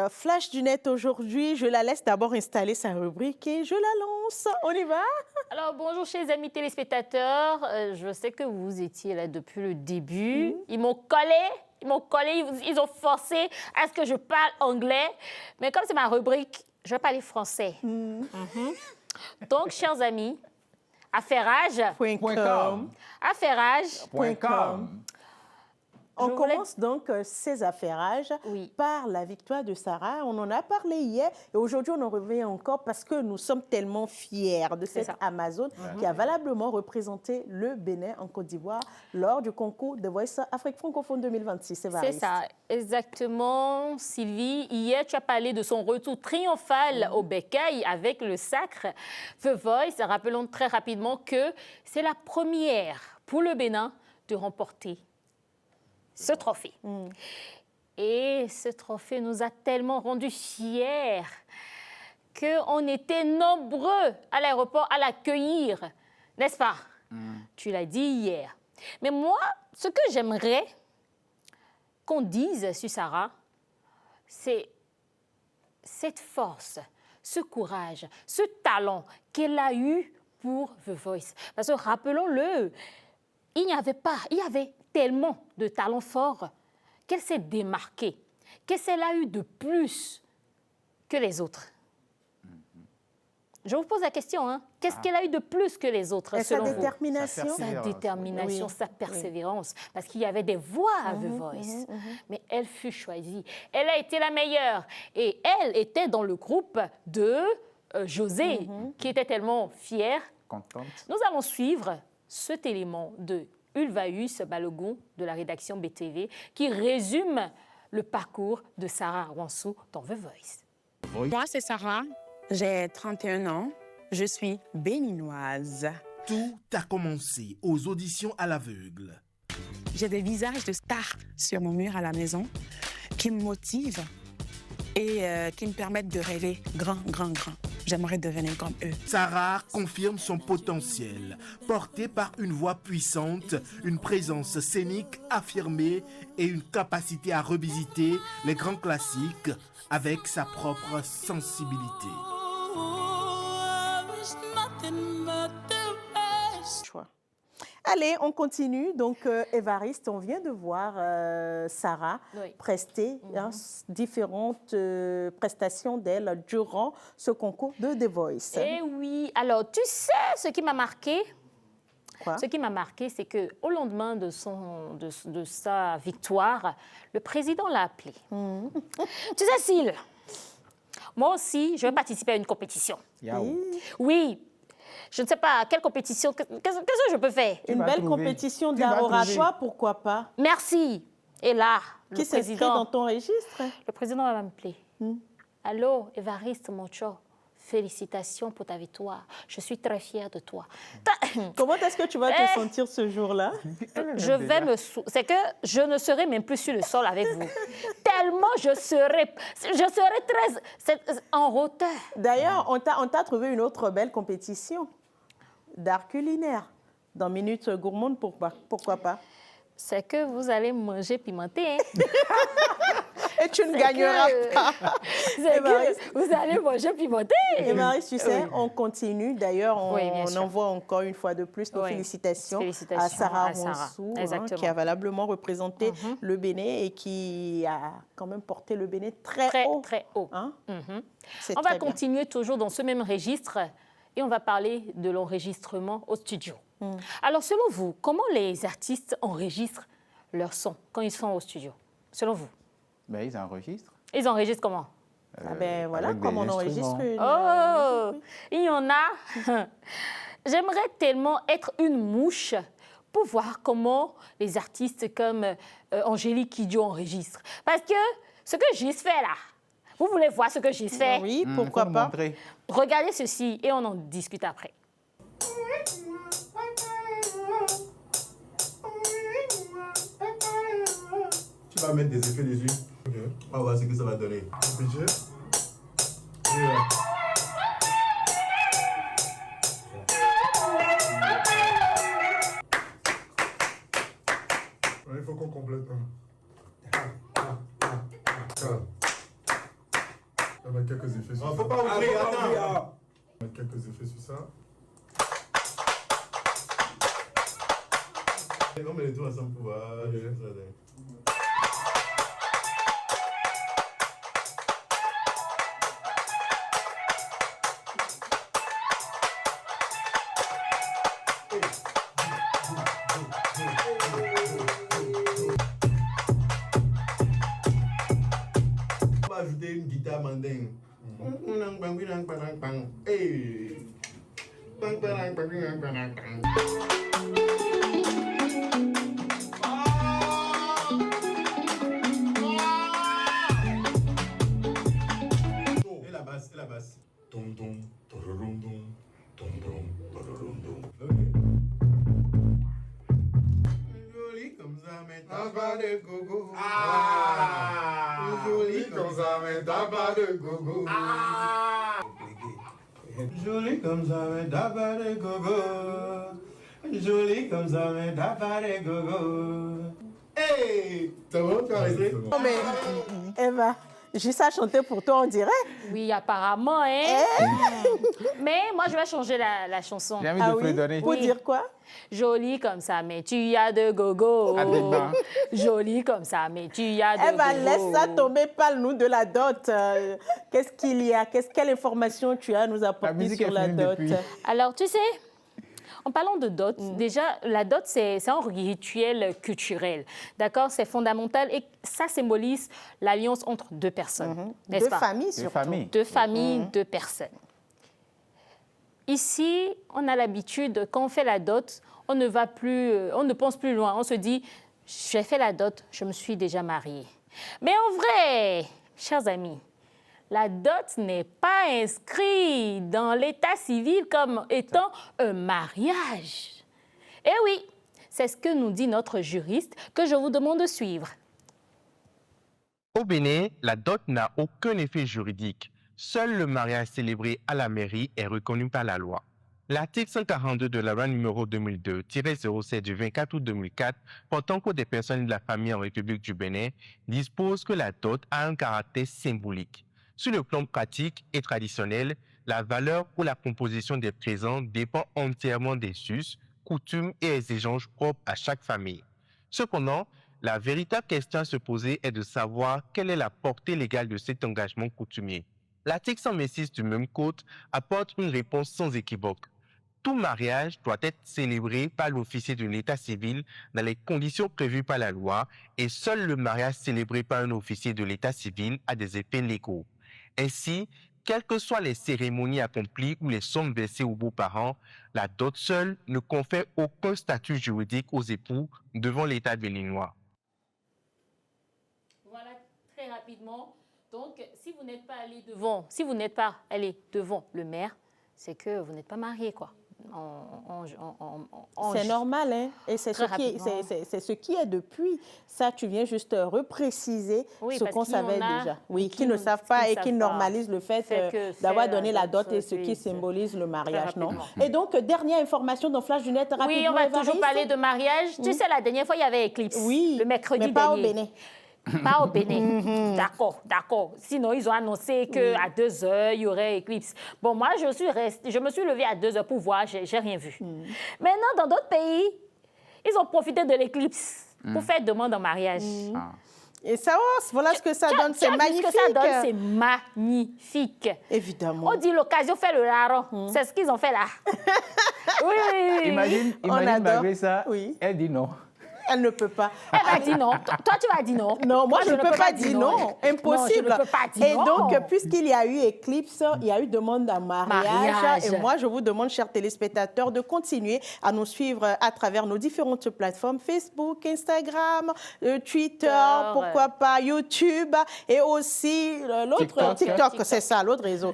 Flash du net aujourd'hui. Je la laisse d'abord installer sa rubrique et je la lance. On y va? Alors, bonjour chers amis téléspectateurs. Je sais que vous étiez là depuis le début. Ils m'ont collé, ils ont forcé à ce que je parle anglais. Mais comme c'est ma rubrique, je vais parler français. Donc, chers amis, Affairage.com. Affairage.com. On commence donc ces affairages par la victoire de Sarah. On en a parlé hier et aujourd'hui on en revient encore parce que nous sommes tellement fiers de cette Amazone qui a valablement représenté le Bénin en Côte d'Ivoire lors du concours de Voice Afrique francophone 2026. C'est ça, exactement. Sylvie, hier tu as parlé de son retour triomphal au Bécaye avec le sacre The Voice. Rappelons très rapidement que c'est la première pour le Bénin de remporter ce trophée. Et ce trophée nous a tellement rendus fiers qu'on était nombreux à l'aéroport à l'accueillir, n'est-ce pas? Tu l'as dit hier. Mais moi, ce que j'aimerais qu'on dise sur Sarah, c'est cette force, ce courage, ce talent qu'elle a eu pour The Voice. Parce que rappelons-le, il y avait tellement de talents forts qu'elle s'est démarquée, qu'elle a eu de plus que les autres. Je vous pose la question, hein? Qu'est-ce qu'elle a eu de plus que les autres, selon vous? Sa détermination, sa persévérance. Parce qu'il y avait des voix à The Voice, mais elle fut choisie. Elle a été la meilleure. Et elle était dans le groupe de José, qui était tellement fière. Contente. Nous allons suivre cet élément de Ulvaeus Balogun de la rédaction BTV qui résume le parcours de Sarah Wansou dans The Voice. Moi, c'est Sarah, j'ai 31 ans, je suis béninoise. Tout a commencé aux auditions à l'aveugle. J'ai des visages de stars sur mon mur à la maison qui me motivent et qui me permettent de rêver grand. J'aimerais devenir comme eux. Sarah confirme son potentiel, portée par une voix puissante, une présence scénique affirmée et une capacité à revisiter les grands classiques avec sa propre sensibilité. Allez, on continue. Donc, Évariste, on vient de voir Sarah prester différentes prestations d'elle durant ce concours de The Voice. Eh oui. Alors, tu sais ce qui m'a marqué? Quoi? Ce qui m'a marqué, c'est qu'au lendemain de sa victoire, le président l'a appelé. Tu sais, Syl, moi aussi, je vais participer à une compétition. Oui. Je ne sais pas, quelle compétition, qu'est-ce que je peux faire? Une belle compétition d'art oratoire, pourquoi pas? Merci. Et là, qui s'inscrit dans ton registre? Le président va m'appeler. Allô, Évariste Mocho, félicitations pour ta victoire. Je suis très fière de toi. Comment est-ce que tu vas te sentir ce jour-là? C'est que je ne serai même plus sur le sol avec vous. Tellement je serai très en hauteur. D'ailleurs, on t'a trouvé une autre belle compétition d'art culinaire. Dans Minutes Gourmandes, pourquoi pas? C'est que vous allez manger pimenté. Hein? Et tu ne gagneras pas. Vous allez manger pimenté. Et Marie, tu sais, on continue. D'ailleurs, on envoie encore une fois de plus nos félicitations à Sarah Wansou, qui a valablement représenté le Bénin et qui a quand même porté le Bénin très haut. Très haut. On va continuer toujours dans ce même registre et on va parler de l'enregistrement au studio. Alors, selon vous, comment les artistes enregistrent leur son quand ils sont au studio? Selon vous? Ben, ils enregistrent. Ils enregistrent comment? Voilà, comme on enregistre une... Il y en a. J'aimerais tellement être une mouche pour voir comment les artistes comme Angélique Kidjo enregistrent. Parce que ce que Gis fait là, vous voulez voir ce que Gis fait? Oui, pourquoi pas? Montrer. Regardez ceci et on en discute après. Tu vas mettre des effets dessus. Ok. On va voir ce que ça va donner. Il faut qu'on complète. quelques effets sur ça. Faut pas ouvrir, attends. Mettre quelques effets sur ça. Non, mais les deux ensemble pour voir. On va ajouter une guitare mandingue. Hey. Et la basse, Tom tom, tororom tom, tom tom, tororom tom. Joli comme ça, mais t'as pas de gogo. Joli comme ça, mais t'as pas de gogo. Joli comme ça, mais t'as pas de gogo. Joli comme ça, mais t'as pas de gogo. Hey! Ça va, tu as arrêté? Non, mais Eva, juste à chanter pour toi, on dirait. Oui, apparemment, hein. Mais moi, je vais changer la chanson. J'ai envie de fredonner. Pour dire quoi? Jolie comme ça, mais tu as de gogo. Jolie comme ça, mais tu as de Eva, gogo. laisse ça tomber, parle-nous de la dot. Qu'est-ce qu'il y a? Quelle information tu as à nous apporter sur la dot? Alors, tu sais, en parlant de dot, déjà, la dot, c'est un rituel culturel. D'accord? C'est fondamental et ça symbolise l'alliance entre deux personnes. N'est-ce Deux pas? familles, surtout. Deux familles, deux personnes. Ici, on a l'habitude, quand on fait la dot, on ne pense plus loin. On se dit, j'ai fait la dot, je me suis déjà mariée. Mais en vrai, chers amis, la dot n'est pas inscrite dans l'état civil comme étant un mariage. Eh oui, c'est ce que nous dit notre juriste que je vous demande de suivre. Au Bénin, la dot n'a aucun effet juridique. Seul le mariage célébré à la mairie est reconnu par la loi. L'article 142 de la loi numéro 2002-07 du 24 août 2004 portant pour des personnes de la famille en République du Bénin dispose que la dot a un caractère symbolique. Sur le plan pratique et traditionnel, la valeur ou la composition des présents dépend entièrement des us, coutumes et exigences propres à chaque famille. Cependant, la véritable question à se poser est de savoir quelle est la portée légale de cet engagement coutumier. L'article 126 du même code apporte une réponse sans équivoque. Tout mariage doit être célébré par l'officier de l'état civil dans les conditions prévues par la loi et seul le mariage célébré par un officier de l'état civil a des effets légaux. Ainsi, quelles que soient les cérémonies accomplies ou les sommes versées aux beaux-parents, la dot seule ne confère aucun statut juridique aux époux devant l'État béninois. Voilà, très rapidement. Donc, si vous n'êtes pas allé devant le maire, c'est que vous n'êtes pas marié, quoi. C'est normal, hein? Et c'est ce qui est depuis. Ça, tu viens juste repréciser ce qu'on savait déjà. Oui, qui ne savent pas et qui normalisent le fait d'avoir donné la dot et ce qui symbolise le mariage, non? Et donc, dernière information dans Flash du Net, rapidement. Oui, on va toujours parler de mariage. Tu sais, la dernière fois, il y avait Eclipse. Oui, le mercredi mais pas dernier. au Bénin. Pas au Bénin. D'accord. Sinon, ils ont annoncé qu'à 2 heures, il y aurait éclipse. Bon, moi, je me suis levée à 2 heures pour voir, j'ai rien vu. Maintenant, dans d'autres pays, ils ont profité de l'éclipse pour faire demande en mariage. Et ça, voilà ce que ça donne, c'est magnifique. Ce que ça donne, c'est magnifique. Évidemment. On dit l'occasion fait le larron. C'est ce qu'ils ont fait là. Oui. Imagine malgré ça, elle dit non. Elle ne peut pas. Elle va dire non. Toi, tu vas dire non. Non, moi, je ne peux pas dire non. Impossible. Non, je ne peux pas dire non. Et donc, puisqu'il y a eu éclipse, il y a eu demande en mariage. Et moi, je vous demande, chers téléspectateurs, de continuer à nous suivre à travers nos différentes plateformes, Facebook, Instagram, Twitter, pourquoi pas YouTube, et aussi l'autre TikTok, c'est ça, l'autre réseau.